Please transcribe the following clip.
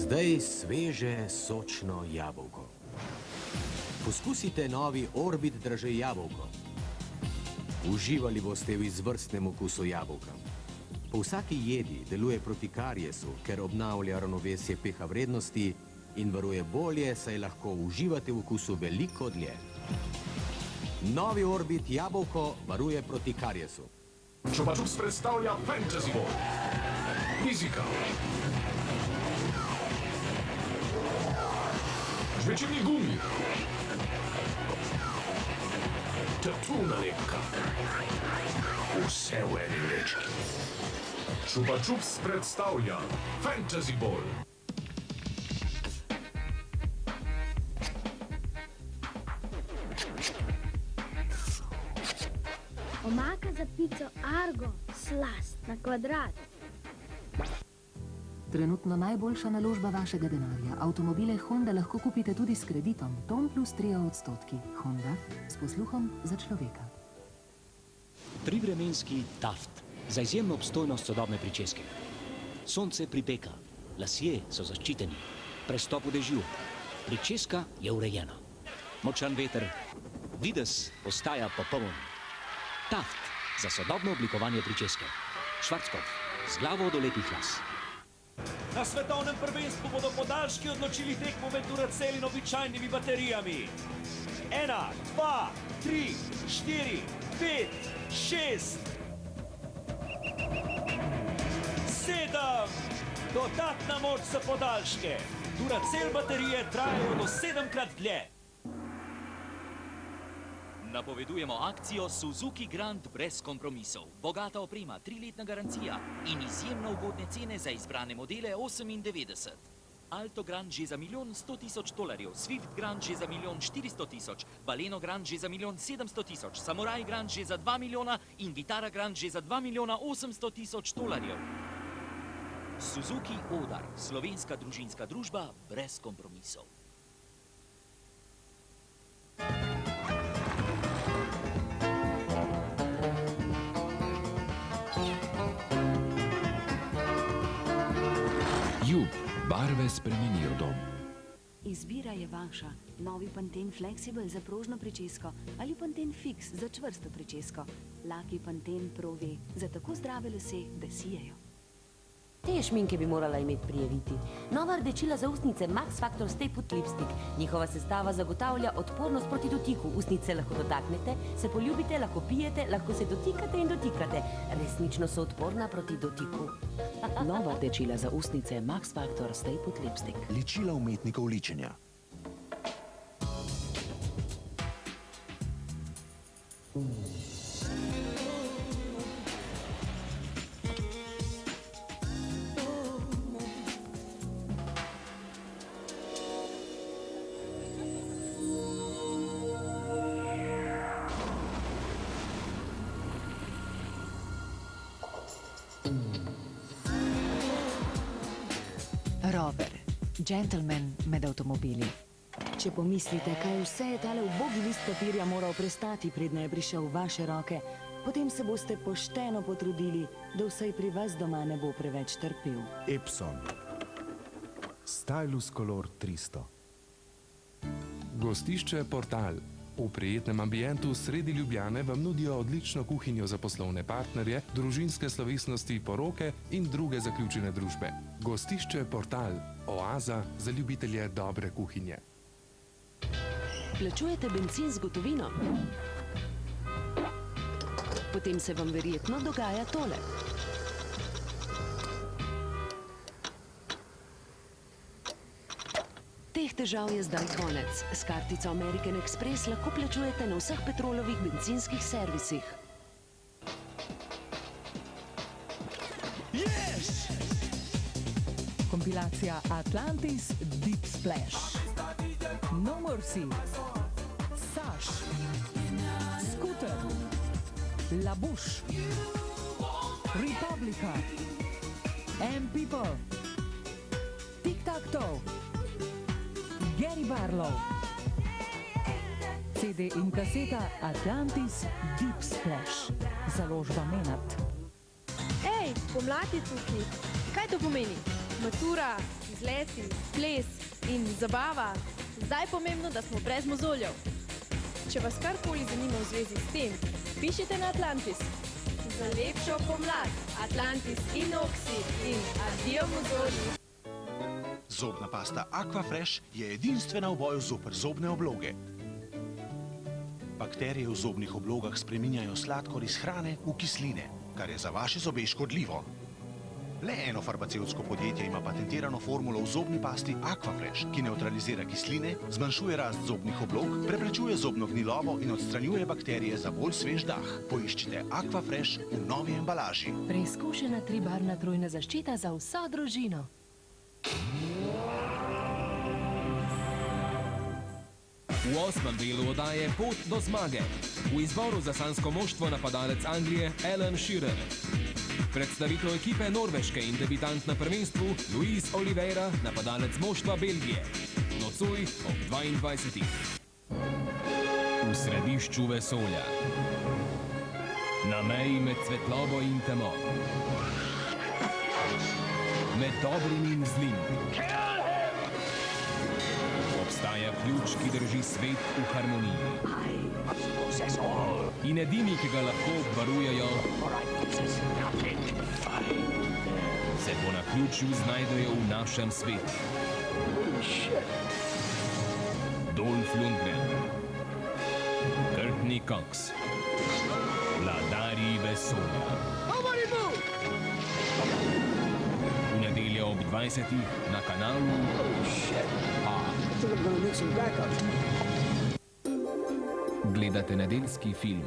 Zdaj sveže, sočno jabolko. Poskusite novi Orbit dražej jabolko. Uživali boste v izvrstnem okusu jabolka. Po vsaki jedi deluje proti kariesu, ker obnavlja ravnovesje pH vrednosti in varuje bolje, saj lahko uživate v okusu veliko dlje. Novi Orbit jabolko varuje proti kariesu. Chupa Chups predstavlja Fantasy Ball. Fizika. Žvečilni gumi. Tatu nalepka. Vse v eni vrečki. Chupa Chups predstavlja Fantasy Ball. Omaka za pico Argo, slast na kvadrat. Trenutno najboljša naložba vašega denarja. Avtomobile Honda lahko kupite tudi s kreditom. Tom plus 3%. Honda s posluhom za človeka. Trivremenski Taft za izjemno obstojnost sodobne pričeske. Sonce pripeka, lasje so zaščiteni, prestop v dežju, pričeska je urejena. Močan veter, videz ostaja popoln. Taft za sodobno oblikovanje pričeske. Schwarzkopf z glavo do lepih las. Na svetovnem prvenstvu bodo podaljški odločili tekmo med Duracell in običajnimi baterijami. 1, 2, 3, 4, 5, 6, 7. Dodatna moč za podaljške. Duracell baterije trajajo do 7-krat dlje. Napovedujemo akcijo Suzuki Grand brez kompromisov. Bogata oprema, 3-letna garancija in izjemno ugodne cene za izbrane modele 98. Alto Grand že za $1.100.000, Swift Grand že za $1.400.000, Baleno Grand že za $1.700.000, Samurai Grand že za $2 milijona in Vitara Grand že za $2.800.000. Suzuki Odar, slovenska družinska družba brez kompromisov. Jub, barve spremenijo dom. Izbira je vaša. Novi Pantene Flexible za prožno pričesko ali Pantene Fix za čvrsto pričesko. Laki Pantene Pro V za tako zdrave lase, da sijejo. Te šminke bi morala imeti prijaviti. Nova rdečila za ustnice Max Factor Stay Put Lipstick. Njihova sestava zagotavlja odpornost proti dotiku. Ustnice lahko dotaknete, se poljubite, lahko pijete, lahko se dotikate in dotikate. Resnično so odporna proti dotiku. Nova rdečila za ustnice Max Factor Stay Put Lipstick. Ličila umetnikov ličenja. Rover, gentleman med avtomobili. Če pomislite, kaj vse je tale ubogi list papirja moral prestati, predne je prišel v vaše roke, potem se boste pošteno potrudili, da vsaj pri vas doma ne bo preveč trpel. Epson. Stylus Color 300. Gostišče Portal. V prijetnem ambientu sredi Ljubljane vam nudijo odlično kuhinjo za poslovne partnerje, družinske slovesnosti, poroke in druge zaključene družbe. Gostišče Portal. Oaza za ljubitelje dobre kuhinje. Plačujete bencin z gotovino? Potem se vam verjetno dogaja tole. Teh težav je zdaj konec. S kartico American Express lahko plačujete na vseh Petrolovih bencinskih servisih. Yes! Kompilacija Atlantis Deep Splash. No Mercy. Sash. Scooter. La Bush. Republica. M People. Tic Tac Toe. Gary Barlow. CD in kaseta Atlantis Deep Splash. Založba Menard. Ej, pomlad je tukaj. Kaj to pomeni? Matura, izleti, ples in zabava. Zdaj je pomembno, da smo brez mozoljev. Če vas karkoli zanima v zvezi s tem, pišite na Atlantis. Za lepšo pomlad, Atlantis in Oxy in adijo mozolji. Zobna pasta Aquafresh je edinstvena v boju zoper zobne obloge. Bakterije v zobnih oblogah spreminjajo sladkor iz hrane v kisline, kar je za vaše zobe škodljivo. Le eno farmacevtsko podjetje ima patentirano formulo v zobni pasti Aquafresh, ki nevtralizira kisline, zmanjšuje rast zobnih oblog, preprečuje zobno gnilobo in odstranjuje bakterije za bolj svež dah. Poiščite Aquafresh v novi embalaži. Preizkušena 3-barvna trojna zaščita za vso družino. V 8. delu oddaje Pot do zmage. V izboru za sanjsko moštvo napadalec Anglije Alan Shearer. Predstavitev ekipe Norveške in debitant na prvenstvu Luis Oliveira, napadalec moštva Belgije. Nocoj ob 22. V središču vesolja. Na meji med svetlobo in temo. Med dobrim in zlim. Obstaja ključ, ki drži svet v harmoniji. In edini, ki ga lahko obvarujejo, se po naključju znajdejo v našem svetu. Dolph Lundgren, Courtney Cox, vladarji vesolja. V nedeljo ob 20. na kanalu A. Gledate nedeljski film.